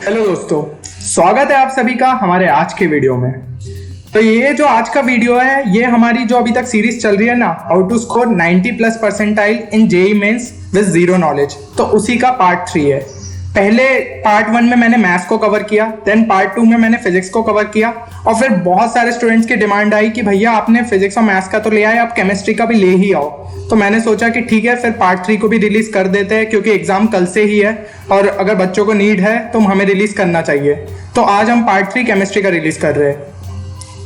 Hello दोस्तों, स्वागत है आप सभी का हमारे आज के वीडियो में। तो ये जो आज का वीडियो है, ये हमारी जो अभी तक सीरीज चल रही है ना, how to score 90+ percentile in JEE mains with zero knowledge, तो उसी का पार्ट 3 है। पहले पार्ट 1 में मैंने मैथ्स को कवर किया, देन पार्ट 2 में मैंने फिजिक्स को कवर किया, और फिर बहुत सारे स्टूडेंट्स की डिमांड आई कि भैया आपने फिजिक्स और मैथ्स का तो ले आए, आप केमिस्ट्री का भी ले ही आओ। तो मैंने सोचा कि ठीक है, फिर पार्ट 3 को भी रिलीज कर देते हैं, क्योंकि एग्जाम कल से ही है और अगर बच्चों को नीड है तो हमें रिलीज करना चाहिए। तो आज हम पार्ट 3 केमिस्ट्री का रिलीज कर रहे हैं।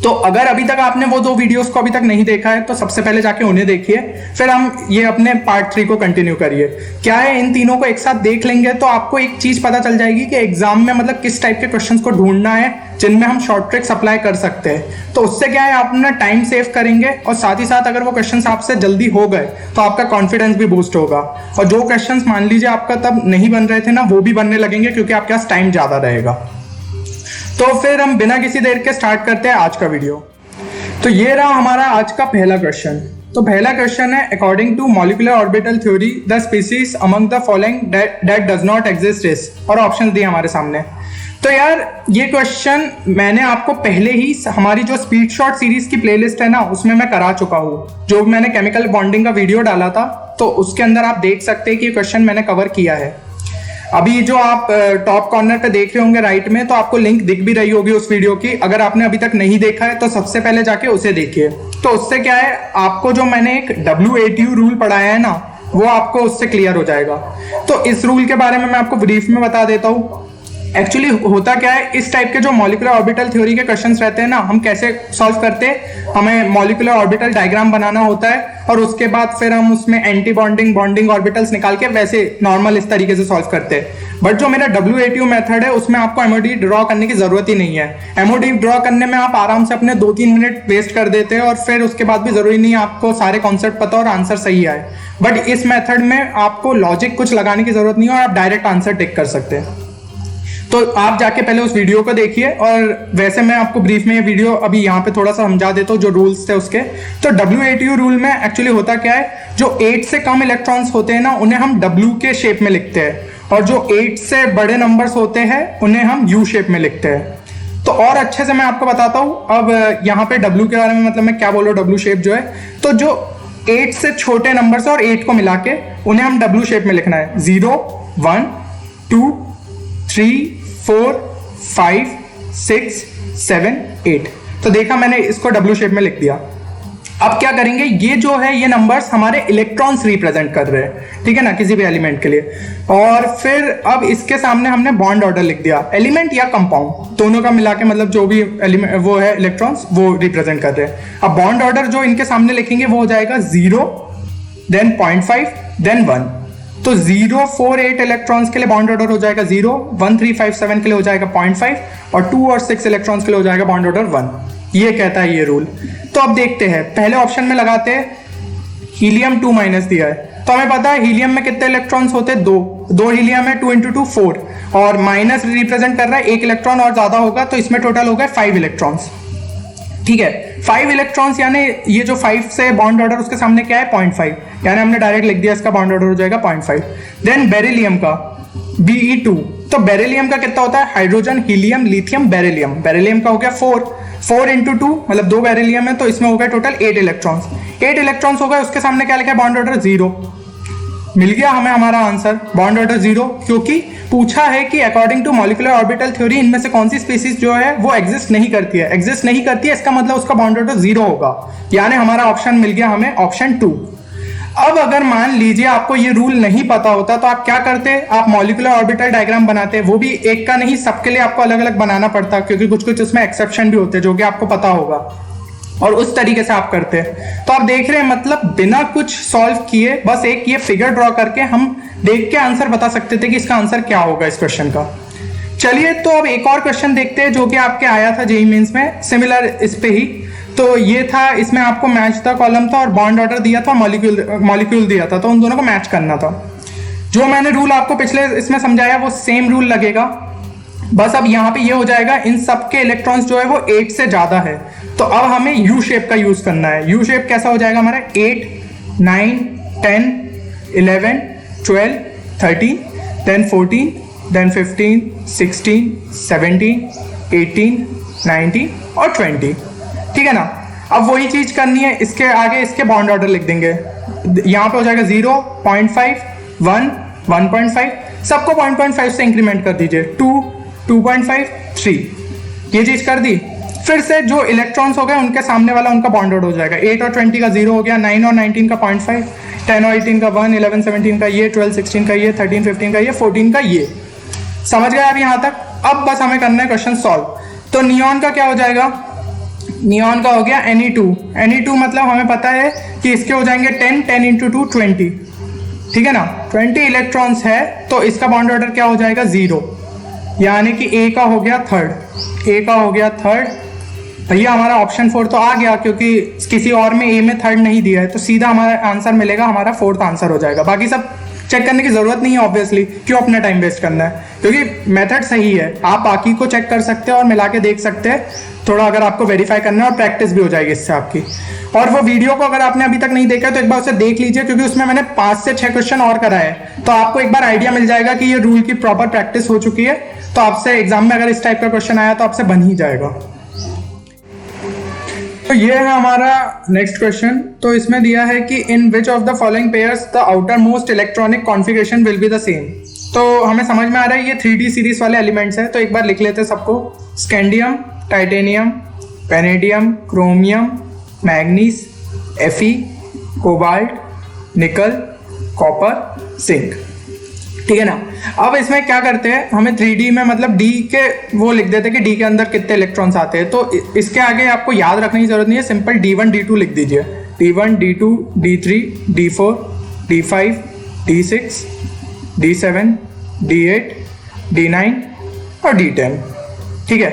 तो अगर अभी तक आपने वो 2 वीडियोस को अभी तक नहीं देखा है तो सबसे पहले जाके उन्हें देखिए, फिर हम ये अपने पार्ट 3 को कंटिन्यू करिए। क्या है, इन तीनों को एक साथ देख लेंगे तो आपको एक चीज पता चल जाएगी कि एग्जाम में मतलब किस टाइप के क्वेश्चंस को ढूंढना है जिनमें हम शॉर्ट ट्रिक्स अप्लाई कर सकते हैं। तो उससे क्या है, आप अपना टाइम सेव करेंगे और साथ ही साथ अगर वो क्वेश्चंस आपसे जल्दी हो गए तो आपका कॉन्फिडेंस भी बूस्ट होगा, और जो क्वेश्चंस मान लीजिए आपका तब नहीं बन रहे थे ना, वो भी बनने लगेंगे क्योंकि आपके पास टाइम ज्यादा रहेगा। तो फिर हम बिना किसी देर के स्टार्ट करते हैं आज का वीडियो। तो ये रहा हमारा आज का पहला क्वेश्चन। तो पहला क्वेश्चन है, according to molecular orbital theory the species among the following that does not exist is, और ऑप्शन दिए हमारे सामने। तो यार ये क्वेश्चन मैंने आपको पहले ही हमारी जो स्पीड शॉट सीरीज की प्लेलिस्ट है ना, उसमें मैं करा चुका हूँ। जो मैंने केमिकल बॉन्डिंग का वीडियो डाला था, तो उसके अंदर आप देख सकते हैं कि क्वेश्चन मैंने कवर किया है। अभी जो आप टॉप कॉर्नर पे देख रहे होंगे राइट में, तो आपको लिंक दिख भी रही होगी उस वीडियो की। अगर आपने अभी तक नहीं देखा है तो सबसे पहले जाके उसे देखिए। तो उससे क्या है, आपको जो मैंने एक WATU रूल पढ़ाया है ना, वो आपको उससे क्लियर हो जाएगा। तो इस रूल के बारे में मैं आपको ब्रीफ में बता देता हूँ। एक्चुअली होता क्या है, इस टाइप के जो मॉलिक्यूलर ऑर्बिटल थ्योरी के क्वेश्चंस रहते हैं ना, हम कैसे सॉल्व करते हैं, हमें मॉलिक्यूलर ऑर्बिटल डायग्राम बनाना होता है और उसके बाद फिर हम उसमें एंटी बॉन्डिंग बॉन्डिंग ऑर्बिटल्स निकाल के वैसे नॉर्मल इस तरीके से सॉल्व करते हैं। बट जो मेरा WATU मेथड है, उसमें आपको MOD ड्रॉ करने की जरूरत ही नहीं है। MOD ड्रॉ करने में आप आराम से अपने 2-3 मिनट वेस्ट कर देते हैं, और फिर उसके बाद भी जरूरी नहीं है आपको सारे कॉन्सेप्ट पता और आंसर सही आए। बट इस मेथड में आपको लॉजिक कुछ लगाने की जरूरत नहीं है और आप डायरेक्ट आंसर टिक कर सकते हैं। तो आप जाके पहले उस वीडियो को देखिए, और वैसे मैं आपको ब्रीफ में ये वीडियो अभी यहाँ पे थोड़ा सा समझा देता हूँ जो रूल्स थे उसके। तो WATU रूल में एक्चुअली होता क्या है, जो 8 से कम इलेक्ट्रॉन्स होते हैं ना, उन्हें हम W के शेप में लिखते हैं, और जो 8 से बड़े नंबर्स होते हैं उन्हें हम U शेप में लिखते हैं। तो और अच्छे से मैं आपको बताता हूँ। अब यहाँ पे W के बारे में मतलब मैं क्या बोल रहा हूँ, W शेप जो है, तो जो 8 से छोटे नंबर्स और 8 को मिला के उन्हें हम W शेप में लिखना है। 0 1 2 3 4 5 6 7 8। तो देखा मैंने इसको W शेप में लिख दिया। अब क्या करेंगे, ये जो है ये नंबर्स हमारे इलेक्ट्रॉन्स रिप्रेजेंट कर रहे हैं, ठीक है ना, किसी भी एलिमेंट के लिए। और फिर अब इसके सामने हमने बॉन्ड ऑर्डर लिख दिया, एलिमेंट या कंपाउंड दोनों का मिला के, मतलब जो भी एलिमेंट वो है इलेक्ट्रॉन्स वो रिप्रेजेंट कर रहे हैं। अब बॉन्ड ऑर्डर जो इनके सामने लिखेंगे वो हो जाएगा 0 देन 0.5 देन 1। तो 0 4 8 इलेक्ट्रॉन्स के लिए बॉन्ड ऑर्डर हो जाएगा 0, 1 3 5 7 के लिए हो जाएगा 0.5, और 2 और 6 इलेक्ट्रॉन्स के लिए हो जाएगा बॉन्ड ऑर्डर 1। ये कहता है ये रूल। तो अब देखते हैं, पहले ऑप्शन में लगाते हैं, हीलियम 2- दिया है, तो हमें पता है हीलियम में कितने इलेक्ट्रॉन्स होते हैं, 2 हीलियम है, 2 × 2 4, और माइनस रिप्रेजेंट कर रहा है 1 इलेक्ट्रॉन और ज्यादा होगा, तो इसमें टोटल हो गए 5 इलेक्ट्रॉन्स। ठीक है, 5 इलेक्ट्रॉन्स, यानी ये जो 5 से बॉन्ड ऑर्डर उसके सामने क्या है 0.5, यानी हमने डायरेक्ट लिख दिया इसका बॉन्ड ऑर्डर हो जाएगा 0.5। देन बेरिलियम का Be2, तो बेरिलियम का कितना होता है, hydrogen helium lithium beryllium, beryllium का हो गया 4 × 2, मतलब 2 बेरिलियम है, तो इसमें हो गया टोटल 8 इलेक्ट्रॉन्स। 8 इलेक्ट्रॉन्स हो गए, उसके सामने क्या लिखा है, बॉन्ड ऑर्डर 0। मिल गया हमें हमारा आंसर, बॉन्ड ऑर्डर 0, क्योंकि पूछा है कि according to molecular orbital theory इनमें से कौन सी स्पीसीज जो है वो एग्जिस्ट नहीं करती है। एग्जिस्ट नहीं करती है इसका मतलब उसका बॉन्ड ऑर्डर 0 होगा, यानी हमारा ऑप्शन मिल गया हमें, ऑप्शन 2। अब अगर मान लीजिए आपको ये रूल नहीं पता होता तो आप क्या करते, आप मॉलिक्यूलर ऑर्बिटल डायग्राम बनाते, वो भी एक का नहीं सबके लिए आपको अलग अलग बनाना पड़ता, क्योंकि कुछ कुछ उसमें एक्सेप्शन भी होते हैं जो कि आपको पता होगा, और उस तरीके से आप करते हैं। तो आप देख रहे हैं, मतलब बिना कुछ सॉल्व किए बस एक ये फिगर ड्रॉ करके हम देख के आंसर बता सकते थे कि इसका आंसर क्या होगा इस क्वेश्चन का। चलिए, तो अब एक और क्वेश्चन देखते हैं जो कि आपके आया था जेईई मेंस में, सिमिलर इस पे ही। तो ये था, इसमें आपको मैच द कॉलम था और बॉन्ड ऑर्डर दिया था, मॉलिक्यूल दिया था, तो उन दोनों को मैच करना था। जो मैंने रूल आपको पिछले इसमें समझाया वो सेम रूल लगेगा, बस अब यहाँ पे ये हो जाएगा, इन सब के इलेक्ट्रॉन्स जो है वो 8 से ज्यादा है, तो अब हमें यू शेप का यूज करना है। यू शेप कैसा हो जाएगा हमारा, 8 9 10 11 12 13 then 14 देन 15, 16, 17, 18, 19 और 20। ठीक है ना। अब वही चीज करनी है, इसके आगे इसके बॉन्ड ऑर्डर लिख देंगे। यहाँ पे हो जाएगा 0, 0.5, 1, 1.5, सबको 0.5 से इंक्रीमेंट कर दीजिए। 2, 2.5, 3, ये चीज कर दी। फिर से जो इलेक्ट्रॉन्स हो गए उनके सामने वाला उनका बॉन्ड ऑर्डर हो जाएगा। 8 और 20 का 0 हो गया, 9 और 19 का 0.5, 10 और 18 का 1, 11, 17 का ये, 12, 16 का ये, 13, 15 का ये, 14 का ये। समझ गए अब यहाँ तक। अब बस हमें करना है क्वेश्चन सॉल्व। तो नियॉन का क्या हो जाएगा, नियॉन का हो गया Ne2। Ne2 मतलब हमें पता है कि इसके हो जाएंगे 10, 10 इंटू 2 20। ठीक है ना। 20 इलेक्ट्रॉन्स है तो इसका बॉन्ड ऑर्डर क्या हो जाएगा 0, यानी कि ए का हो गया थर्ड, ए का हो गया थर्ड। भैया हमारा ऑप्शन 4 तो आ गया, क्योंकि किसी और में ए में थर्ड नहीं दिया है, तो सीधा हमारा आंसर मिलेगा, हमारा 4th आंसर हो जाएगा। बाकी सब चेक करने की जरूरत नहीं है ऑब्वियसली, क्यों अपना टाइम वेस्ट करना है, क्योंकि मेथड सही है। आप बाकी को चेक कर सकते हैं और मिला के देख सकते हैं थोड़ा, अगर आपको वेरीफाई करना है, और प्रैक्टिस भी हो जाएगी इससे आपकी। और वो वीडियो को अगर आपने अभी तक नहीं देखा तो एक बार उसे देख लीजिए, क्योंकि उसमें मैंने 5 से 6 क्वेश्चन और कराए, तो आपको एक बार आइडिया मिल जाएगा कि ये रूल की प्रॉपर प्रैक्टिस हो चुकी है। तो आपसे एग्जाम में अगर इस टाइप का क्वेश्चन आया तो आपसे बन ही जाएगा। तो ये है हमारा नेक्स्ट क्वेश्चन। तो इसमें दिया है कि in which of the following pairs the outermost electronic configuration will be the same. तो हमें समझ में आ रहा है ये 3D सीरीज वाले एलिमेंट्स हैं, तो एक बार लिख लेते हैं सबको। Scandium, titanium, vanadium, chromium, manganese, Fe, cobalt, निकल, कॉपर, जिंक। ठीक है ना। अब इसमें क्या करते हैं, हमें 3D में मतलब D के वो लिख देते हैं कि D के अंदर कितने इलेक्ट्रॉन्स आते हैं। तो इसके आगे आपको याद रखने की जरूरत नहीं है, सिंपल D1 D2 लिख दीजिए। D1 D2 D3 D4 D5 D6 D7 D8 D9 और D10। ठीक है।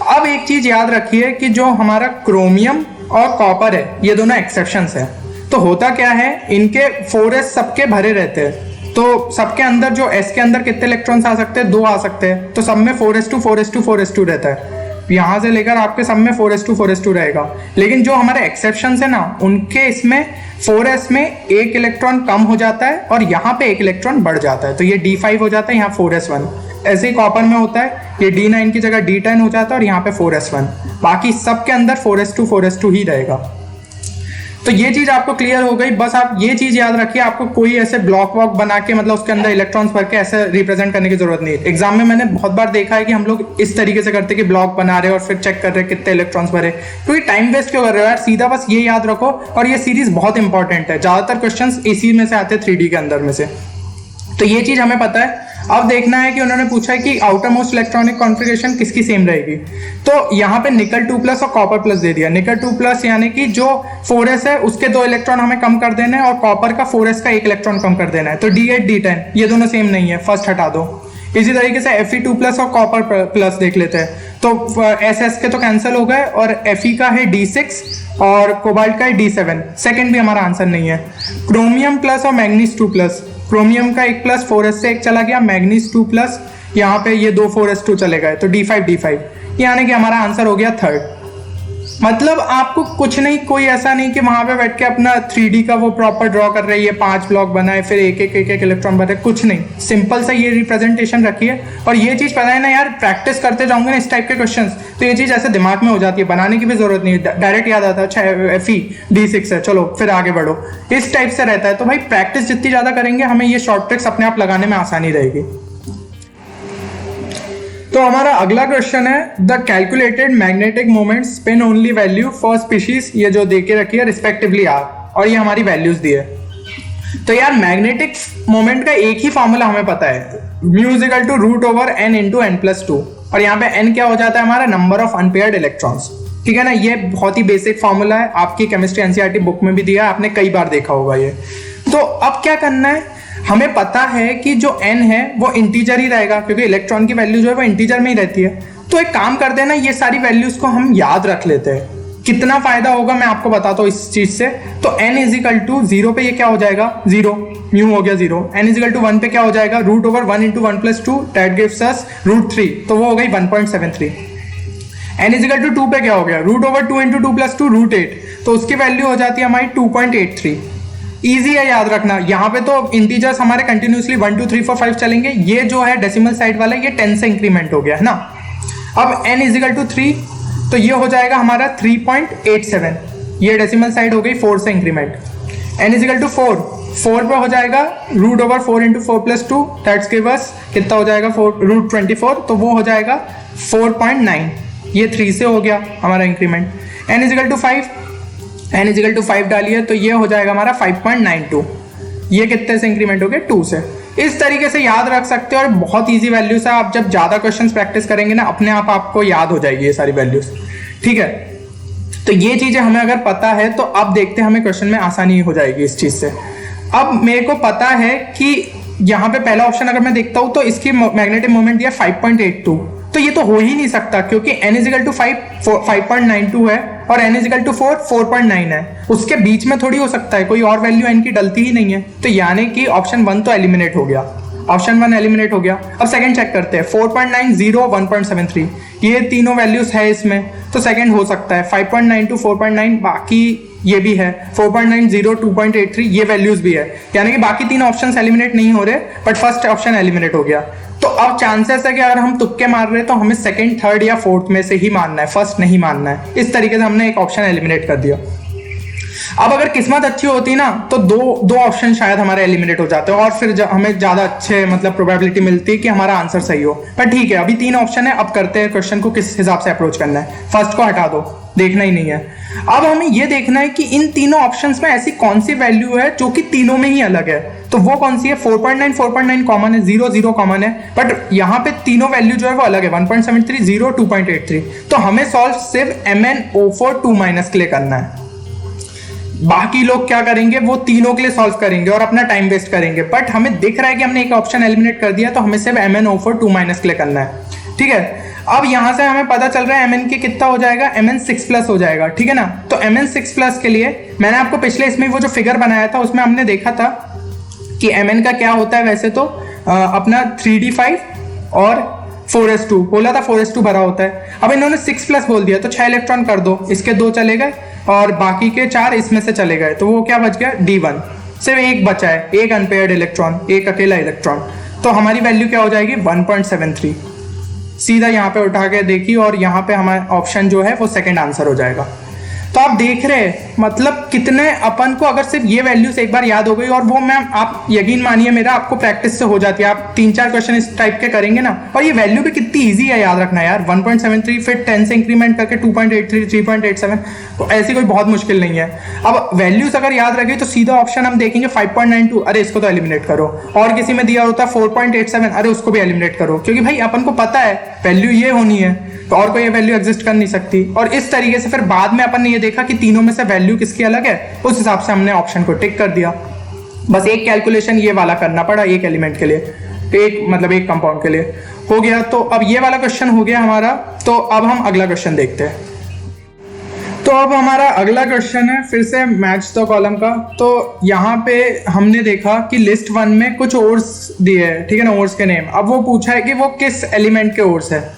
अब एक चीज याद रखिए कि जो हमारा क्रोमियम और कॉपर है, ये दोनों एक्सेप्शंस है। तो होता क्या है, इनके 4s सबके भरे रहते हैं, तो सबके अंदर जो s के अंदर कितने इलेक्ट्रॉन्स आ सकते हैं, 2 आ सकते हैं, तो सब में 4s2 4s2 4s2 रहता है। यहाँ से लेकर आपके सब में 4s2 4s2 रहेगा। लेकिन जो हमारे एक्सेप्शंस है ना, उनके इसमें 4s में 1 इलेक्ट्रॉन कम हो जाता है और यहाँ पे 1 इलेक्ट्रॉन बढ़ जाता है, तो ये D5 हो जाता है, यहाँ 4s1। ऐसे ही कॉपर में होता है, ये D9 की जगह D10 हो जाता है और यहाँ पे 4s1। बाकी सब के अंदर 4s2 4s2 ही रहेगा। तो ये चीज आपको क्लियर हो गई। बस आप ये चीज याद रखिए, आपको कोई ऐसे ब्लॉक वॉक बना के मतलब उसके अंदर इलेक्ट्रॉन्स भर के ऐसे रिप्रेजेंट करने की जरूरत नहीं है। एग्जाम में मैंने बहुत बार देखा है कि हम लोग इस तरीके से करते कि ब्लॉक बना रहे और फिर चेक कर रहे कितने इलेक्ट्रॉन्स भरे। तो ये टाइम वेस्ट क्यों कर रहे हो यार, सीधा बस ये याद रखो। और ये सीरीज बहुत इंपॉर्टेंट है, ज्यादातर क्वेश्चन इसी में से आते हैं 3D के अंदर में से, तो ये चीज हमें पता है। अब देखना है कि उन्होंने पूछा है कि आउटर मोस्ट इलेक्ट्रॉनिक कॉन्फ़िगरेशन किसकी सेम रहेगी। तो यहाँ पे निकल 2+ और कॉपर प्लस दे दिया। निकल 2+ यानी कि जो 4s है उसके 2 इलेक्ट्रॉन हमें कम कर देना है और कॉपर का 4s का 1 इलेक्ट्रॉन कम कर देना है। तो D8 D10 ये दोनों सेम नहीं है, फर्स्ट हटा दो। इसी तरीके से Fe2+ और कॉपर प्लस देख लेते हैं। तो SS के तो कैंसिल हो गए और Fe का है D6 और कोबाल्ट का है D7। सेकेंड भी हमारा आंसर नहीं है। क्रोमियम प्लस और मैग्नीज 2+, क्रोमियम का 1+ 4s से 1 चला गया, मैग्नीज 2+, यहाँ पे ये 2 4s2 चले गए, तो D5 D5, यानी कि हमारा आंसर हो गया थर्ड। मतलब आपको कुछ नहीं, कोई ऐसा नहीं कि वहां पे बैठ के अपना 3D का वो प्रॉपर ड्रॉ कर रही है, 5 ब्लॉक बनाए फिर एक एक इलेक्ट्रॉन बने, कुछ नहीं, सिंपल सा ये रिप्रेजेंटेशन रखिए। और ये चीज पता है ना यार, प्रैक्टिस करते जाओगे ना इस टाइप के क्वेश्चंस, तो ये चीज ऐसे दिमाग में हो जाती है, बनाने की भी जरूरत नहीं है, डायरेक्ट याद आता है अच्छा Fe D6 है, चलो फिर आगे बढ़ो, इस टाइप से रहता है। तो भाई प्रैक्टिस जितनी ज्यादा करेंगे हमें ये शॉर्ट ट्रिक्स अपने आप लगाने में आसानी रहेगी। तो हमारा अगला क्वेश्चन है the calculated magnetic moment spin only value for species, ये जो दे के रखी है रिस्पेक्टिवली R, और ये हमारी वैल्यूज दी है। तो यार मैग्नेटिक मोमेंट का एक ही फॉर्मूला हमें पता है, μ=√n × n+2, और यहाँ पे n क्या हो जाता है हमारा नंबर ऑफ अनपेयर्ड इलेक्ट्रॉन्स। ठीक है ना, ये बहुत ही बेसिक फॉर्मूला है, आपकी केमिस्ट्री एनसीईआरटी बुक में भी दिया है, आपने कई बार देखा होगा ये। तो अब क्या करना है, हमें पता है कि जो n है वो इंटीजर ही रहेगा, क्योंकि इलेक्ट्रॉन की वैल्यू जो है वो इंटीजर में ही रहती है। तो एक काम करते हैं ना, ये सारी वैल्यूज को हम याद रख लेते हैं। कितना फायदा होगा मैं आपको बताता हूँ इस चीज से। तो n = 0 पे ये क्या हो जाएगा 0, म्यू हो गया 0। n = 1 पे क्या हो जाएगा √1 × 1+2, दैट गिव्स अस √3, तो वो हो गई 1.73। n = 2 पे क्या हो गया √2 × 2+2 √8, तो उसकी वैल्यू हो जाती है हमारी 2.83। इजी है याद रखना। यहाँ पे तो इंटीजर्स हमारे कंटिन्यूसली 1 2 3 4 5 चलेंगे। ये जो है डेसिमल साइड वाला ये 10 से इंक्रीमेंट हो गया है ना। अब n इजिकल टू 3 तो ये हो जाएगा हमारा 3.87, ये डेसिमल साइड हो गई 4 से इंक्रीमेंट। n इजिकल टू 4 पे हो जाएगा root over 4 into 4 plus 2 that's give us कितना हो जाएगा रूट 24, तो वो हो जाएगा 4.9, ये 3 से हो गया हमारा increment. n is equal to 5, n is equal to 5 डालिए तो ये हो जाएगा हमारा 5.92, ये कितने से इंक्रीमेंट हो गया 2 से। इस तरीके से याद रख सकते हो और बहुत इजी वैल्यूज है। आप जब ज्यादा क्वेश्चंस प्रैक्टिस करेंगे ना अपने आप आपको याद हो जाएगी ये सारी वैल्यूज, ठीक है। तो ये चीजें हमें अगर पता है तो अब देखते हैं हमें क्वेश्चन में आसानी हो जाएगी इस चीज से। अब मेरे को पता है कि यहाँ पे पहला ऑप्शन अगर मैं देखता हूँ तो इसकी मैग्नेटिक मोमेंट दिया 5.82, तो ये तो हो ही नहीं सकता क्योंकि n इजिकल टू 5.92 है और n इजिकल टू 4.9 है, उसके बीच में थोड़ी हो सकता है, कोई और वैल्यू n की डलती ही नहीं है। तो यानी कि ऑप्शन 1 तो एलिमिनेट हो गया, ऑप्शन 1 एलिमिनेट हो गया। अब सेकंड चेक करते हैं 4.9, 0, 1.73, ये तीनों वैल्यूज है इसमें, तो सेकंड हो सकता है 5.92, 4.9, बाकी ये भी है 4.9, 0, 2.83, ये वैल्यूज भी है, यानी कि बाकी तीन ऑप्शंस एलिमिनेट नहीं हो रहे बट फर्स्ट ऑप्शन एलिमिनेट हो गया। तो अब चांसेस है कि अगर हम तुक्के मार रहे हैं तो हमें सेकंड, थर्ड या फोर्थ में से ही मानना है, फर्स्ट नहीं मानना है। इस तरीके से हमने एक ऑप्शन एलिमिनेट कर दिया। अब अगर किस्मत अच्छी होती ना तो दो ऑप्शन शायद हमारे एलिमिनेट हो जाते और फिर हमें ज्यादा अच्छे मतलब प्रोबेबिलिटी मिलती है कि हमारा आंसर सही हो। पर ठीक है, अभी 3 ऑप्शन है, अब करते हैं क्वेश्चन को किस हिसाब से अप्रोच करना है। फर्स्ट को हटा दो, देखना ही नहीं है। अब हमें यह देखना है कि इन तीनों ऑप्शंस में ऐसी कौन सी वैल्यू है जो कि तीनों में ही अलग है। तो वो कौन सी है? 4.9 कॉमन है, 0 कॉमन है, बट यहाँ पे तीनों वैल्यू जो है वो अलग है, 1.73, 0, 2.83। तो हमें सॉल्व सिर्फ MnO4 2- के लिए करना है। बाकी लोग क्या करेंगे, वो तीनों के लिए सॉल्व करेंगे और अपना टाइम वेस्ट करेंगे। बट हमें दिख रहा है कि हमने एक ऑप्शन एलिमिनेट कर दिया, तो हमें सिर्फ MnO4 2- के लिए करना है, ठीक है। अब यहां से हमें पता चल रहा है Mn के कितना हो जाएगा, Mn 6+ हो जाएगा, ठीक है ना। तो Mn 6+ के लिए मैंने आपको पिछले इसमें वो जो फिगर बनाया था उसमें हमने देखा था कि Mn का क्या होता है। वैसे तो अपना 3d5 और 4s2 बोला था, 4s2 भरा होता है। अब इन्होंने 6+ बोल दिया तो 6 इलेक्ट्रॉन कर दो, इसके 2 चले गए और बाकी के 4 इसमें से चले गए, तो वो क्या बच गया, D1। सिर्फ एक बचा है, एक अनपेयर्ड इलेक्ट्रॉन, एक अकेला इलेक्ट्रॉन। तो हमारी वैल्यू क्या हो जाएगी, 1.73। सीधा यहाँ पे उठा के देखी और यहाँ पे हमारा ऑप्शन जो है वो सेकंड आंसर हो जाएगा। तो आप देख रहे हैं मतलब कितने अपन को अगर सिर्फ ये वैल्यूज एक बार याद हो गई, और वो मैम आप यकीन मानिए मेरा, आपको प्रैक्टिस से हो जाती है। आप 3-4 क्वेश्चन इस टाइप के करेंगे ना, और ये वैल्यू भी कितनी इजी है याद रखना यार। 1.73 फिर 10 से इंक्रीमेंट करके 2.83, 3.87, तो ऐसी कोई बहुत मुश्किल नहीं है। अब वैल्यूज अगर याद रखे तो सीधा ऑप्शन हम देखेंगे 5.92, अरे इसको तो एलिमिनेट करो। और किसी में दिया होता है 4.87, अरे उसको भी एलिमिनेट करो, क्योंकि भाई अपन को पता है वैल्यू ये होनी है, तो और कोई वैल्यू एग्जिस्ट कर नहीं सकती। और इस तरीके से फिर बाद में अपन ने ये देखा कि तीनों में से वैल्यू किसकी अलग है, उस हिसाब से हमने ऑप्शन को टिक कर दिया। बस एक कैलकुलेशन ये वाला करना पड़ा एक एलिमेंट के लिए, एक मतलब एक कंपाउंड के लिए हो गया। तो अब ये वाला क्वेश्चन हो गया हमारा। तो अब हम अगला क्वेश्चन देखते हैं। तो अब हमारा अगला क्वेश्चन है फिर से मैच द कॉलम का। तो यहाँ पे हमने देखा कि लिस्ट 1 में कुछ ओर्स दिए हैं, ठीक है ना, ओर्स के नेम। अब वो पूछा है कि वो किस एलिमेंट के ओर्स है,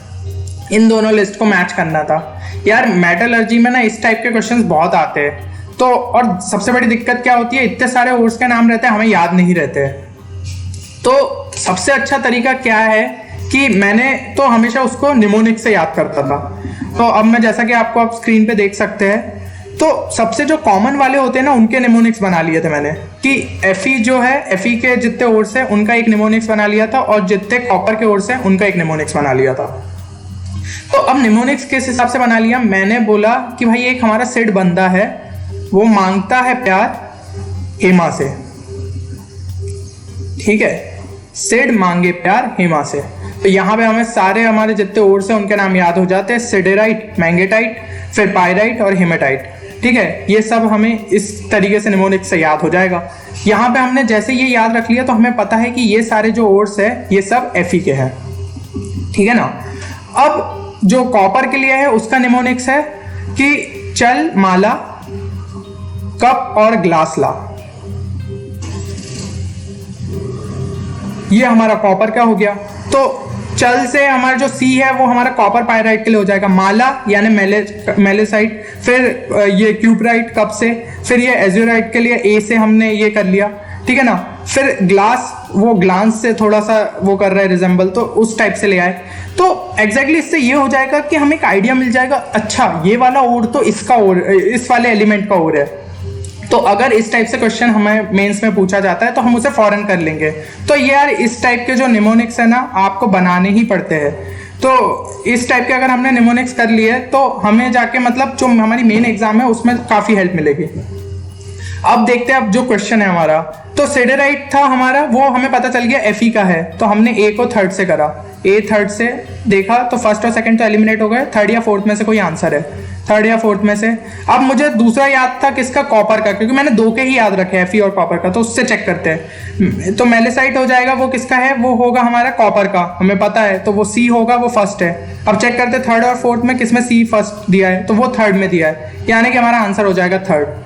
इन दोनों लिस्ट को मैच करना था। यार मेटलर्जी में ना इस टाइप के क्वेश्चंस बहुत आते हैं। तो और सबसे बड़ी दिक्कत क्या होती है, इतने सारे ओर्स के नाम रहते हैं, हमें याद नहीं रहते। तो सबसे अच्छा तरीका क्या है कि मैंने तो हमेशा उसको निमोनिक से याद करता था। तो अब मैं जैसा कि आपको आप स्क्रीन पे देख सकते हैं, तो सबसे जो कॉमन वाले होते हैं ना उनके निमोनिक्स बना लिए थे मैंने, कि Fe जो है, Fe के जितने ओर्स है उनका एक निमोनिक्स बना लिया था, और जितने कॉपर के ओर्स है उनका एक निमोनिक्स बना लिया था। तो अब निमोनिक्स किस हिसाब से बना लिया, मैंने बोला कि भाई एक हमारा सिड बंदा है, वो मांगता है प्यार हेमा से, ठीक है, सिड मांगे प्यार हेमा से। तो यहाँ पे हमें सारे हमारे जितने ओर्स हैं उनके नाम याद हो जाते हैं, सिडेराइट, मैंगेटाइट, फिर पायराइट और हेमेटाइट, ठीक है। ये सब हमें इस तरीके से निमोनिक्स से याद हो जाएगा। यहाँ पे हमने जैसे ये याद रख लिया तो हमें पता है कि ये सारे जो ओर्स है ये सब Fe के हैं, ठीक है ना। अब जो कॉपर के लिए है उसका निमोनिक्स है कि चल माला कप और ग्लास ला। ये हमारा कॉपर का हो गया। तो चल से हमारा जो सी है वो हमारा कॉपर पायराइट के लिए हो जाएगा, माला यानी मेलेसाइट, फिर ये क्यूपराइट कप से, फिर ये एज्यूराइट के लिए ए से हमने ये कर लिया, ठीक है ना। फिर ग्लास, वो ग्लांस से थोड़ा सा वो कर रहा है रिजेंबल, तो उस टाइप से ले आए। तो एग्जैक्टली इससे ये हो जाएगा कि हमें एक आइडिया मिल जाएगा, अच्छा ये वाला ओर तो इसका ओर, इस वाले एलिमेंट का ओर है। तो अगर इस टाइप से क्वेश्चन हमें मेंस में पूछा जाता है तो हम उसे फौरन कर लेंगे। तो यार इस टाइप के जो निमोनिक्स है ना आपको बनाने ही पड़ते हैं। तो इस टाइप के अगर हमने निमोनिक्स कर लिए तो हमें जाके मतलब जो हमारी मेन एग्जाम है उसमें काफी हेल्प मिलेगी। अब देखते हैं अब जो क्वेश्चन है हमारा, तो सिडेराइट था हमारा, वो हमें पता चल गया Fe का है, तो हमने ए को थर्ड से करा, ए थर्ड से देखा तो फर्स्ट और सेकंड तो एलिमिनेट हो गए, थर्ड या फोर्थ में से कोई आंसर है, थर्ड या फोर्थ में से। अब मुझे दूसरा याद था किसका, कॉपर का, क्योंकि मैंने दो के ही याद रखे Fe और कॉपर का, तो उससे चेक करते हैं। तो मेलेसाइट हो जाएगा, वो किसका है, वो होगा हमारा कॉपर का, हमें पता है, तो वो सी होगा, वो फर्स्ट है। अब चेक करते थर्ड और फोर्थ में किसमें सी फर्स्ट दिया है, तो वो थर्ड में दिया है, यानी कि हमारा आंसर हो जाएगा थर्ड।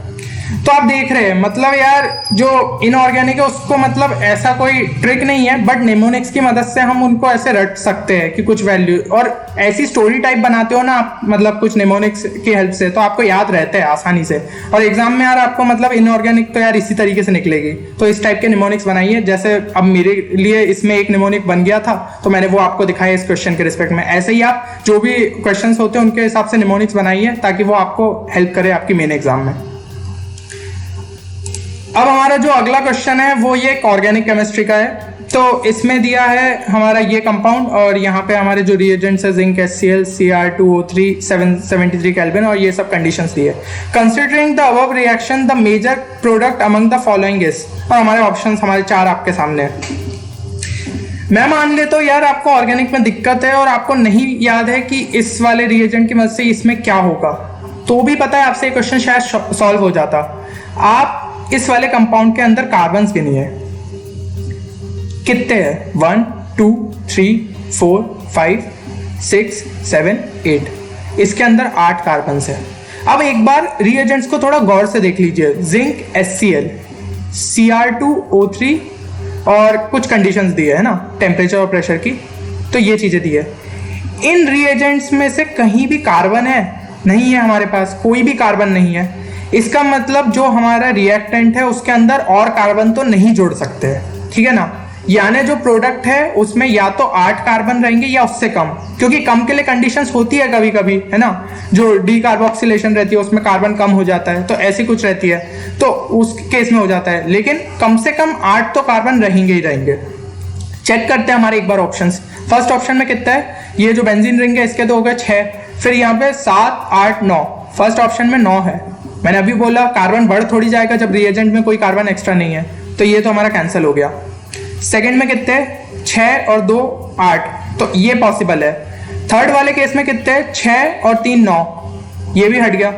तो आप देख रहे हैं मतलब यार जो इनऑर्गेनिक है उसको मतलब ऐसा कोई ट्रिक नहीं है, बट निमोनिक्स की मदद से हम उनको ऐसे रट सकते हैं कि कुछ वैल्यू, और ऐसी स्टोरी टाइप बनाते हो ना आप मतलब कुछ निमोनिक्स की हेल्प से, तो आपको याद रहता है आसानी से। और एग्जाम में यार आपको मतलब इनऑर्गेनिक तो यार इसी तरीके से निकलेगी। तो इस टाइप के निमोनिक्स बनाइए, जैसे अब मेरे लिए इसमें एक निमोनिक बन गया था तो मैंने वो आपको दिखाया इस क्वेश्चन के रिस्पेक्ट में। ऐसे ही आप जो भी क्वेश्चन होते हैं उनके हिसाब से निमोनिक्स बनाइए ताकि वो आपको हेल्प करे आपकी मेन एग्जाम में। अब हमारा जो अगला क्वेश्चन है वो ये ऑर्गेनिक केमिस्ट्री का है। तो इसमें दिया है हमारा ये कंपाउंड और यहाँ पे हमारे जो रिएजेंट्स है जिंक HCl, Cr2O3, 773 केल्विन और ये सब कंडीशंस दिए। Considering the above reaction the major product among the following is, और हमारे ऑप्शंस हमारे चार आपके सामने है। मैं मान लेता हूँ यार आपको ऑर्गेनिक में दिक्कत है और आपको नहीं याद है कि इस वाले रिएजेंट की मदद से इसमें क्या होगा, तो भी पता है आपसे क्वेश्चन शायद सॉल्व हो जाता। आप इस वाले कंपाउंड के अंदर कार्बन्स गिनिए, कितने हैं, 1 2 3 4 5 6 7 8, इसके अंदर 8 कार्बन्स है। अब एक बार रिएजेंट्स को थोड़ा गौर से देख लीजिए, जिंक HCl, Cr2O3 और कुछ कंडीशंस दिए है ना, टेम्परेचर और प्रेशर की, तो ये चीजें दी है। इन रिएजेंट्स में से कहीं भी कार्बन है, नहीं है, हमारे पास कोई भी कार्बन नहीं है। इसका मतलब जो हमारा रिएक्टेंट है उसके अंदर और कार्बन तो नहीं जोड़ सकते, ठीक है ना। यानी जो प्रोडक्ट है उसमें या तो 8 कार्बन रहेंगे या उससे कम, क्योंकि कम के लिए कंडीशंस होती है कभी कभी, है ना, जो डीकार्बोक्सिलेशन रहती है उसमें कार्बन कम हो जाता है, तो ऐसी कुछ रहती है, तो उस केस में हो जाता है। लेकिन कम से कम 8 तो कार्बन रहेंगे ही रहेंगे। चेक करते हैं हमारे एक बार ऑप्शंस। फर्स्ट ऑप्शन में कितना है, ये जो बेंजीन रिंग है इसके तो हो गए 6, फिर यहाँ पे 7 8 9, फर्स्ट ऑप्शन में 9 है। मैंने अभी बोला कार्बन बढ़ थोड़ी जाएगा जब रिएजेंट में कोई कार्बन एक्स्ट्रा नहीं है, तो ये तो हमारा कैंसिल हो गया। सेकंड में कितने, 6 और 2 8, तो ये पॉसिबल है। थर्ड वाले केस में कितने, 6 और 3 9, ये भी हट गया।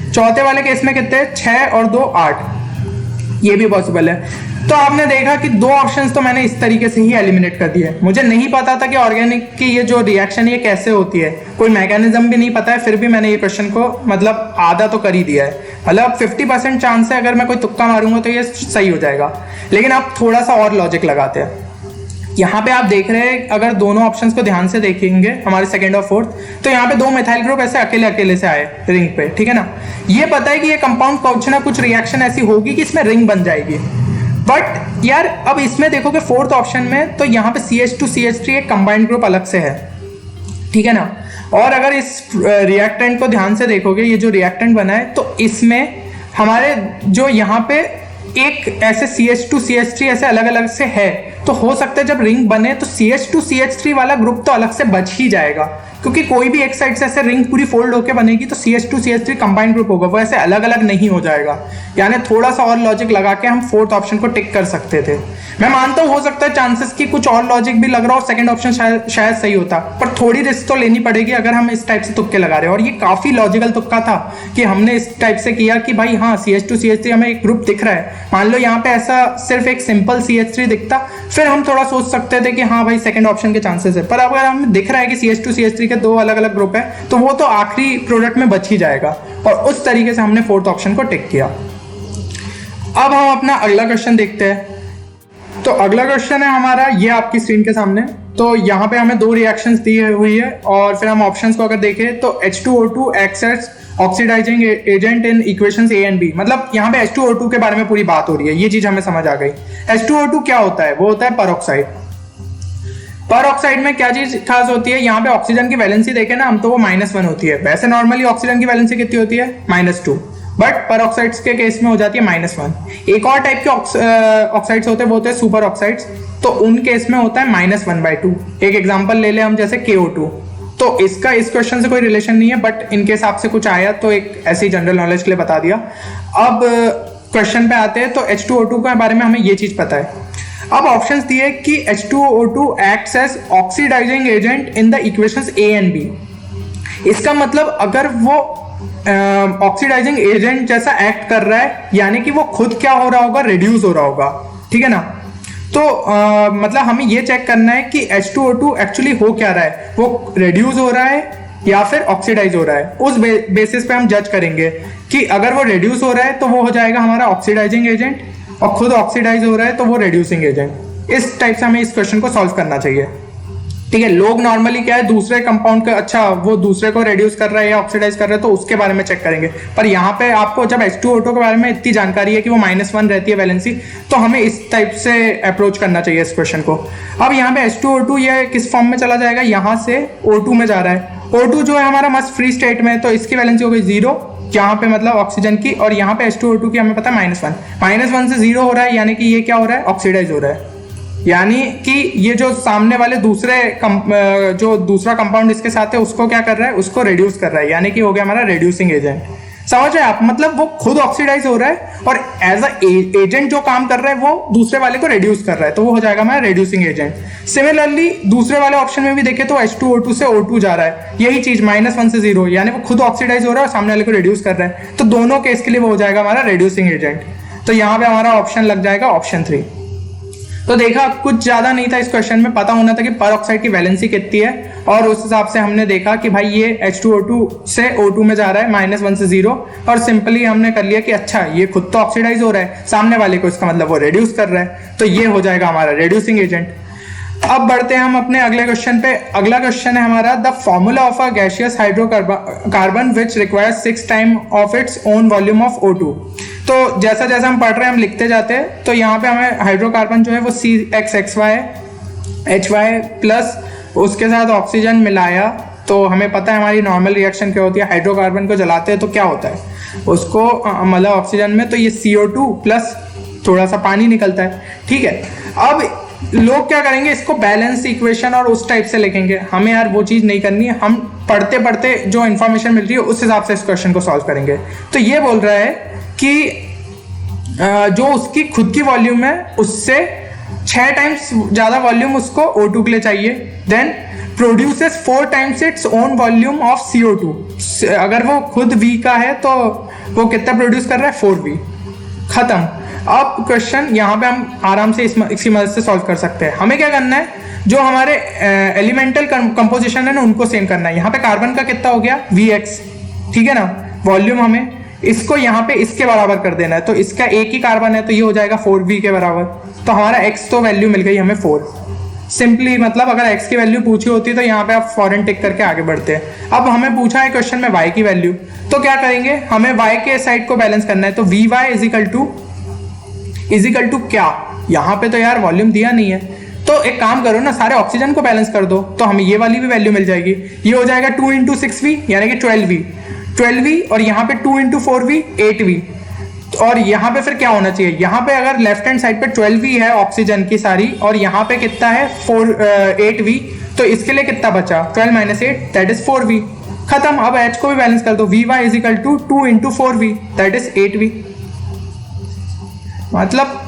चौथे वाले केस में कितने, 6 और 2 8, ये भी पॉसिबल है। तो आपने देखा कि 2 ऑप्शंस तो मैंने इस तरीके से ही एलिमिनेट कर दिए। मुझे नहीं पता था कि ऑर्गेनिक की ये जो रिएक्शन ये कैसे होती है, कोई मैकेनिज्म भी नहीं पता है, फिर भी मैंने ये क्वेश्चन को मतलब आधा तो कर ही दिया है। मतलब 50% चांस है अगर मैं कोई तुक्का मारूंगा तो ये सही हो जाएगा। लेकिन आप थोड़ा सा और लॉजिक लगाते हैं। यहाँ पे आप देख रहे हैं, अगर दोनों ऑप्शंस को ध्यान से देखेंगे हमारे सेकंड और फोर्थ, तो यहाँ पे 2 मिथाइल ग्रुप ऐसे अकेले अकेले से आए रिंग पे, ठीक है ना। ये पता है कि ये कंपाउंड कुछ ना कुछ रिएक्शन ऐसी होगी कि इसमें रिंग बन जाएगी। बट यार अब इसमें देखोगे फोर्थ ऑप्शन में, तो यहाँ पे CH2CH3 एक कंबाइंड ग्रुप अलग से है, ठीक है ना। और अगर इस रिएक्टेंट को ध्यान से देखोगे, ये जो रिएक्टेंट बना है, तो इसमें हमारे जो यहाँ पे एक ऐसे CH2CH3 ऐसे अलग अलग से है, तो हो सकता है जब रिंग बने तो CH2CH3 वाला ग्रुप तो अलग से बच ही जाएगा, क्योंकि कोई भी एक साइड से ऐसे रिंग पूरी फोल्ड होकर बनेगी तो CH2CH3 कंबाइंड ग्रुप होगा, वो ऐसे अलग अलग नहीं हो जाएगा। यानी थोड़ा सा और लॉजिक लगा के हम फोर्थ ऑप्शन को टिक कर सकते थे। मैं मानता हूँ हो सकता है चांसेस की कुछ और लॉजिक भी लग रहा हो, सेकंड ऑप्शन शायद सही होता, पर थोड़ी रिस्क तो लेनी पड़ेगी अगर हम इस टाइप से तुक्के लगा रहे हैं। और ये काफी लॉजिकल तुक्का था कि हमने इस टाइप से किया कि भाई हाँ CH2CH3 हमें एक ग्रुप दिख रहा है, मान लो यहाँ पे ऐसा सिर्फ एक सिंपल CH3 दिखता, फिर हम थोड़ा सोच सकते थे कि हाँ भाई सेकंड ऑप्शन के चांसेस है। पर अगर हमें दिख रहा है कि CH2CH3 के 2 अलग अलग ग्रुप है, तो वो तो आखिरी प्रोडक्ट में बच ही जाएगा, और उस तरीके से हमने फोर्थ ऑप्शन को टिक किया। अब हम अपना अगला क्वेश्चन देखते हैं। तो अगला क्वेश्चन है हमारा, ये आपकी स्क्रीन के सामने। तो यहाँ पे हमें दो रिएक्शंस दी हुई है और फिर हम ऑप्शंस को अगर देखें तो H2O2 acts as oxidising agent in equations A and B. मतलब यहाँ पे H2O2 के बारे में पूरी बात हो रही है, ये चीज हमें समझ आ गई। H2O2 क्या होता है? वो होता है परऑक्साइड। परऑक्साइड में क्या चीज खास होती है? यहाँ पे ऑक्सीजन की वैलेंसी देखें ना हम, तो वो -1 होती है। वैसे नॉर्मली ऑक्सीजन की वैलेंसी कितनी होती है? -2, बट परऑक्साइड्स के केस में हो जाती है -1। एक और टाइप के ऑक्साइड्स होते हैं, वो होते हैं सुपर ऑक्साइड्स, तो उन केस में होता है -1/2। एक एग्जांपल ले ले हम, जैसे KO2। तो इसका इस क्वेश्चन से कोई रिलेशन नहीं है, बट इनके हिसाब से कुछ आया तो एक ऐसी जनरल नॉलेज के लिए बता दिया। अब क्वेश्चन पे आते हैं, तो H2O2 के बारे में हमें ये चीज पता है। अब ऑप्शंस दिए कि H2O2 acts as oxidising agent in the equations A and B। इसका मतलब अगर वो ऑक्सीडाइजिंग एजेंट जैसा एक्ट कर रहा है, यानी कि वो खुद क्या हो रहा होगा? रिड्यूस हो रहा होगा, ठीक है ना। तो मतलब हमें ये चेक करना है कि H2O2 एक्चुअली हो क्या रहा है, वो रिड्यूस हो रहा है या फिर ऑक्सीडाइज हो रहा है। उस बेसिस पे हम जज करेंगे कि अगर वो रिड्यूस हो रहा है तो वो हो जाएगा हमारा ऑक्सीडाइजिंग एजेंट, और खुद ऑक्सीडाइज हो रहा है तो वो रिड्यूसिंग एजेंट। इस टाइप से हमें इस क्वेश्चन को सॉल्व करना चाहिए, ठीक है। लोग नॉर्मली क्या है, दूसरे कंपाउंड का, अच्छा वो दूसरे को रिड्यूस कर रहा है या ऑक्सीडाइज कर रहा है तो उसके बारे में चेक करेंगे। पर यहाँ पे आपको जब H2O2 के बारे में इतनी जानकारी है कि वो -1 रहती है वैलेंसी, तो हमें इस टाइप से अप्रोच करना चाहिए इस क्वेश्चन को। अब यहाँ पे H2O2 ये किस फॉर्म में चला जाएगा? यहाँ से O2 में जा रहा है। O2 जो है हमारा मस्त फ्री स्टेट में, तो इसकी वैलेंसी हो गई 0, यहाँ पे मतलब ऑक्सीजन की, और यहाँ पे H2O2 की हमें पता है -1। -1 से 0 हो रहा है, यानी कि ये क्या हो रहा है? ऑक्सीडाइज हो रहा है। यानी कि ये जो सामने वाले जो दूसरा कंपाउंड इसके साथ है उसको क्या कर रहा है? उसको रिड्यूस कर रहा है, यानी कि हो गया हमारा रिड्यूसिंग एजेंट। समझ रहे हैं आप? मतलब वो खुद ऑक्सीडाइज हो रहा है और एज अ एजेंट जो काम कर रहा है वो दूसरे वाले को रिड्यूस कर रहा है, तो वो हो जाएगा हमारा रिड्यूसिंग एजेंट। सिमिलरली दूसरे वाले ऑप्शन में भी देखें तो H2O2 से O2 जा रहा है, यही चीज -1 से 0, यानी वो खुद ऑक्सीडाइज हो रहा है और सामने वाले को रिड्यूस कर रहा है, तो दोनों केस के लिए वो हो जाएगा हमारा रिड्यूसिंग एजेंट। तो यहाँ पे हमारा ऑप्शन लग जाएगा ऑप्शन 3। तो देखा, कुछ ज्यादा नहीं था इस क्वेश्चन में, पता होना था कि परऑक्साइड की वैलेंसी कितनी है, और उस हिसाब से हमने देखा कि भाई ये H2O2 से O2 में जा रहा है -1 से 0, और सिंपली हमने कर लिया कि अच्छा ये खुद तो ऑक्सीडाइज हो रहा है, सामने वाले को इसका मतलब वो रिड्यूस कर रहा है, तो ये हो जाएगा हमारा रिड्यूसिंग एजेंट। अब बढ़ते हैं हम अपने अगले क्वेश्चन पे। अगला क्वेश्चन है हमारा, the formula of a gaseous hydrocarbon which requires 6 time of its own volume of O2। तो जैसा जैसा हम पढ़ रहे हैं हम लिखते जाते हैं। तो यहाँ पे हमें हाइड्रोकार्बन जो है वो CXXY HY प्लस उसके साथ ऑक्सीजन मिलाया, तो हमें पता है हमारी नॉर्मल रिएक्शन क्या होती है। हाइड्रोकार्बन को जलाते हैं तो क्या होता है, उसको मतलब ऑक्सीजन में तो ये CO2 प्लस थोड़ा सा पानी निकलता है, ठीक है। अब लोग क्या करेंगे, इसको बैलेंस इक्वेशन और उस टाइप से लिखेंगे। हमें यार वो चीज नहीं करनी है, हम पढ़ते पढ़ते जो इन्फॉर्मेशन मिल रही है उस हिसाब से इस क्वेश्चन को सॉल्व करेंगे। तो ये बोल रहा है कि जो उसकी खुद की वॉल्यूम है उससे 6 टाइम्स ज्यादा वॉल्यूम उसको O2 के लिए चाहिए, then produces 4 times its own volume of CO2। अगर वो खुद V का है तो वो कितना प्रोड्यूस कर रहा है? 4V। खत्म। अब क्वेश्चन यहाँ पे हम आराम से इसकी मदद से सॉल्व कर सकते हैं। हमें क्या करना है, जो हमारे एलिमेंटल कंपोजिशन है ना उनको सेम करना है। यहाँ पे कार्बन का कितना हो गया? VX, ठीक है ना। वॉल्यूम हमें इसको यहाँ पे इसके बराबर कर देना है, तो इसका एक ही कार्बन है तो ये हो जाएगा 4V के बराबर। तो हमारा X तो वैल्यू मिल गई हमें 4। सिंपली मतलब अगर X की वैल्यू पूछी होती तो यहाँ पे आप फॉरेन टिक करके आगे बढ़ते हैं। अब हमें पूछा है क्वेश्चन में Y की वैल्यू, तो क्या करेंगे, हमें Y के साइड को बैलेंस करना है। तो VY इजिकल टू क्या, यहाँ पे तो यार वॉल्यूम दिया नहीं है, तो एक काम करो ना, सारे ऑक्सीजन को बैलेंस कर दो तो हमें ये वाली भी वैल्यू मिल जाएगी। ये हो जाएगा 2 × 6V यानी कि 12V, और यहाँ पे 2 × 4V 8V। और यहाँ पे फिर क्या होना चाहिए, यहाँ पे अगर लेफ्ट हैंड साइड पे 12V है ऑक्सीजन की सारी, और यहाँ पे कितना है 8V, तो इसके लिए कितना बचा? 12 - 8 दैट इज 4V। खत्म। अब H को भी बैलेंस कर दो, VY is equal to 2 × 4V that is 8V। मतलब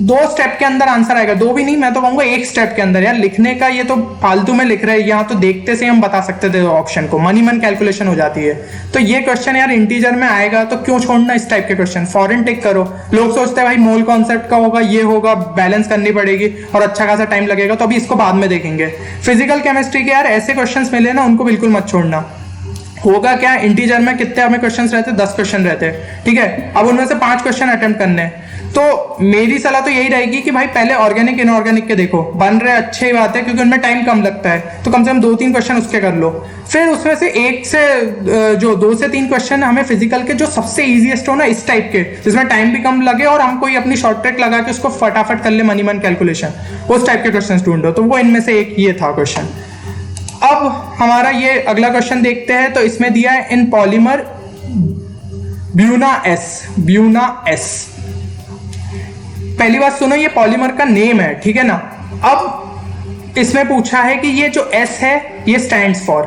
2 स्टेप के अंदर आंसर आएगा, 2 भी नहीं, मैं तो कहूंगा 1 स्टेप के अंदर। यार लिखने का ये तो फालतू में लिख रहे हैं, यहाँ तो देखते से हम बता सकते थे ऑप्शन को, मन ही मन कैलकुलेशन हो जाती है। तो ये क्वेश्चन यार इंटीजर में आएगा तो क्यों छोड़ना इस टाइप के क्वेश्चन, फॉरेन टिक करो। लोग सोचते हैं भाई मोल कॉन्सेप्ट का होगा, ये होगा, बैलेंस करनी पड़ेगी और अच्छा खासा टाइम लगेगा, तो अभी इसको बाद में देखेंगे। फिजिकल केमिस्ट्री के यार ऐसे क्वेश्चन मिले ना उनको बिल्कुल मत छोड़ना। होगा क्या, इंटीजर में कितने हमें क्वेश्चंस रहते हैं, 10 क्वेश्चन रहते हैं, ठीक है। अब उनमें से 5 क्वेश्चन अटेम्प्ट करने हैं, तो मेरी सलाह तो यही रहेगी कि भाई पहले ऑर्गेनिक इनऑर्गेनिक के देखो, बन रहे अच्छे ही बात है क्योंकि उनमें टाइम कम लगता है, तो कम से कम 2-3 क्वेश्चन उसके कर लो। फिर उसमें से एक से जो 2 से 3 क्वेश्चन हमें फिजिकल के जो सबसे इजीएस्ट हो ना, इस टाइप के जिसमें टाइम भी कम लगे और हम कोई अपनी शॉर्ट ट्रिक लगा के उसको फटाफट कर ले, मनी मन कैलकुलेशन, उस टाइप के क्वेश्चन ढूंढो। तो वो इनमें से एक ये था क्वेश्चन। अब हमारा ये अगला क्वेश्चन देखते हैं, तो इसमें दिया है इन पॉलीमर ब्यूना एस। पहली बात सुनो, ये पॉलीमर का नेम है, ठीक है ना। अब इसमें पूछा है कि ये जो एस है ये स्टैंड्स फॉर,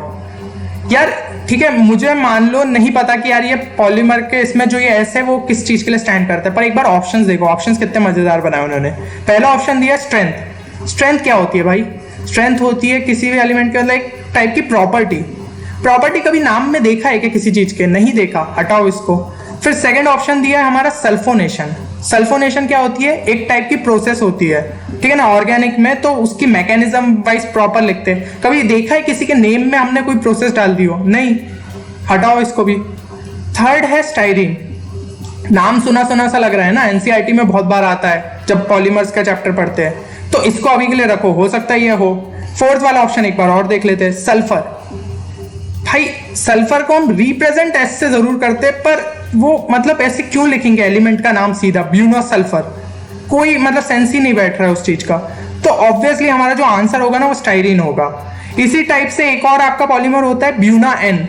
यार ठीक है, मुझे मान लो नहीं पता कि यार ये पॉलीमर के इसमें जो ये एस है वो किस चीज के लिए स्टैंड करता है, पर एक बार ऑप्शंस देखो, ऑप्शंस कितने मजेदार बनाए उन्होंने। पहला ऑप्शन दिया स्ट्रेंथ। स्ट्रेंथ क्या होती है भाई? स्ट्रेंथ होती है किसी भी एलिमेंट के अंदर एक टाइप की प्रॉपर्टी कभी नाम में देखा है कि किसी चीज के? नहीं देखा, हटाओ इसको। फिर सेकंड ऑप्शन दिया है हमारा सल्फोनेशन। सल्फोनेशन क्या होती है? एक टाइप की प्रोसेस होती है, ठीक है ना, ऑर्गेनिक में, तो उसकी मैकेनिज्म वाइज प्रॉपर लिखते हैं। कभी देखा है किसी के नेम में हमने कोई प्रोसेस डाल दी हो? नहीं, हटाओ इसको भी। थर्ड है स्टाइरीन। नाम सुना सुना सा लग रहा है ना, एनसीईआरटी में बहुत बार आता है जब पॉलीमर्स का चैप्टर पढ़ते हैं, तो इसको अभी के लिए रखो, हो सकता है ये हो। फोर्थ वाला ऑप्शन एक बार और देख लेते हैं, सल्फर। भाई सल्फर को हम रिप्रेजेंट एस से जरूर करते, पर वो मतलब ऐसे क्यों लिखेंगे एलिमेंट का नाम सीधा ब्यूनो सल्फर? कोई मतलब सेंस ही नहीं बैठ रहा है उस चीज का। तो ऑब्वियसली हमारा जो आंसर होगा ना वो स्टाइरीन होगा। इसी टाइप से एक और आपका पॉलीमर होता है ब्यूना एन।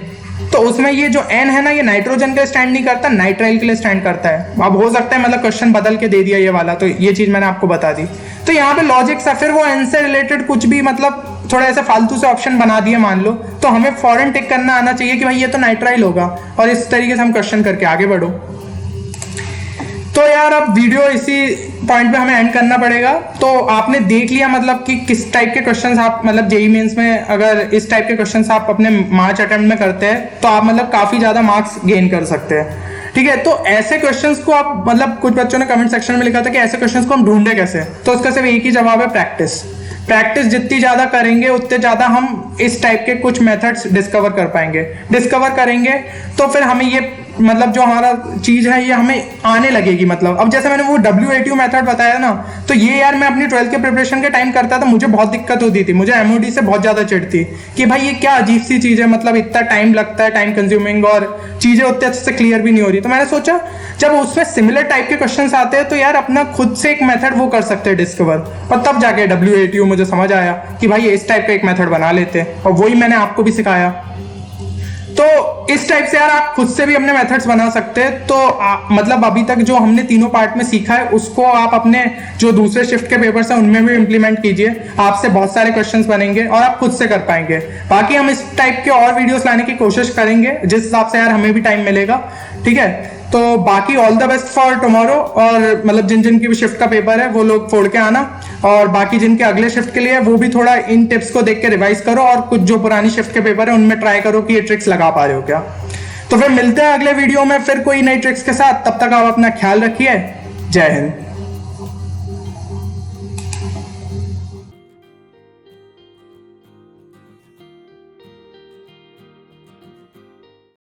तो उसमें ये जो एन है ना, ये नाइट्रोजन के लिए स्टैंड नहीं करता, नाइट्राइल के लिए स्टैंड करता है। अब हो सकता है मतलब क्वेश्चन बदल के दे दिया ये वाला, तो ये चीज मैंने आपको बता दी। तो यहाँ पे लॉजिक सा, फिर वो एन से रिलेटेड कुछ भी मतलब थोड़ा ऐसे फालतू से ऑप्शन बना दिए मान लो, तो हमें फॉरन टिक करना आना चाहिए कि भाई ये तो नाइट्राइल होगा, और इस तरीके से हम क्वेश्चन करके आगे बढ़ो। तो यार अब वीडियो इसी पॉइंट पे हमें एंड करना पड़ेगा। तो आपने देख लिया मतलब कि किस टाइप के क्वेश्चंस आप मतलब जेईई मेंस में अगर इस टाइप के क्वेश्चंस आप अपने मार्च अटेम्प्ट में करते हैं तो आप मतलब काफी ज्यादा मार्क्स गेन कर सकते हैं, ठीक है। तो ऐसे क्वेश्चंस को आप मतलब कुछ बच्चों ने कमेंट सेक्शन में लिखा था कि ऐसे क्वेश्चंस को हम ढूंढे कैसे, तो उसका सिर्फ एक ही जवाब है, प्रैक्टिस जितनी ज्यादा करेंगे उतने ज्यादा हम इस टाइप के कुछ मेथड्स डिस्कवर करेंगे, तो फिर हमें ये मतलब जो हमारा चीज है ये हमें आने लगेगी। मतलब अब जैसे मैंने वो WATU मेथड बताया ना, तो ये यार मैं अपनी 12th के प्रिपरेशन के टाइम करता था, मुझे बहुत दिक्कत होती थी, मुझे MOD से बहुत ज्यादा चिढ़ थी कि भाई ये क्या अजीब सी चीज है, मतलब इतना टाइम लगता है, टाइम कंज्यूमिंग, और चीजें उतने अच्छे से क्लियर भी नहीं हो रही। तो मैंने सोचा जब उसमें सिमिलर टाइप के क्वेश्चंस आते हैं तो यार अपना खुद से एक मेथड वो कर सकते हैं डिस्कवर, और तब जाके WATU मुझे समझ आया कि भाई इस टाइप का एक मेथड बना लेते हैं, और वही मैंने आपको भी सिखाया। तो इस टाइप से यार आप खुद से भी अपने मेथड्स बना सकते हैं। तो मतलब अभी तक जो हमने तीनों पार्ट में सीखा है उसको आप अपने जो दूसरे शिफ्ट के पेपर्स हैं उनमें भी इंप्लीमेंट कीजिए, आपसे बहुत सारे क्वेश्चंस बनेंगे और आप खुद से कर पाएंगे। बाकी हम इस टाइप के और वीडियोस लाने की कोशिश करेंगे जिस हिसाब से यार हमें भी टाइम मिलेगा, ठीक है। तो बाकी all the best for tomorrow, और मतलब जिन जिन की भी शिफ्ट का पेपर है वो लोग फोड़ के आना, और बाकी जिनके अगले शिफ्ट के लिए वो भी थोड़ा इन टिप्स को देख के रिवाइज करो, और कुछ जो पुरानी शिफ्ट के पेपर है उनमें ट्राई करो कि ये ट्रिक्स लगा पा रहे हो क्या। तो फिर मिलते हैं अगले वीडियो में फिर कोई नई ट्रिक्स के साथ, तब तक आप अपना ख्याल रखिए। जय हिंद।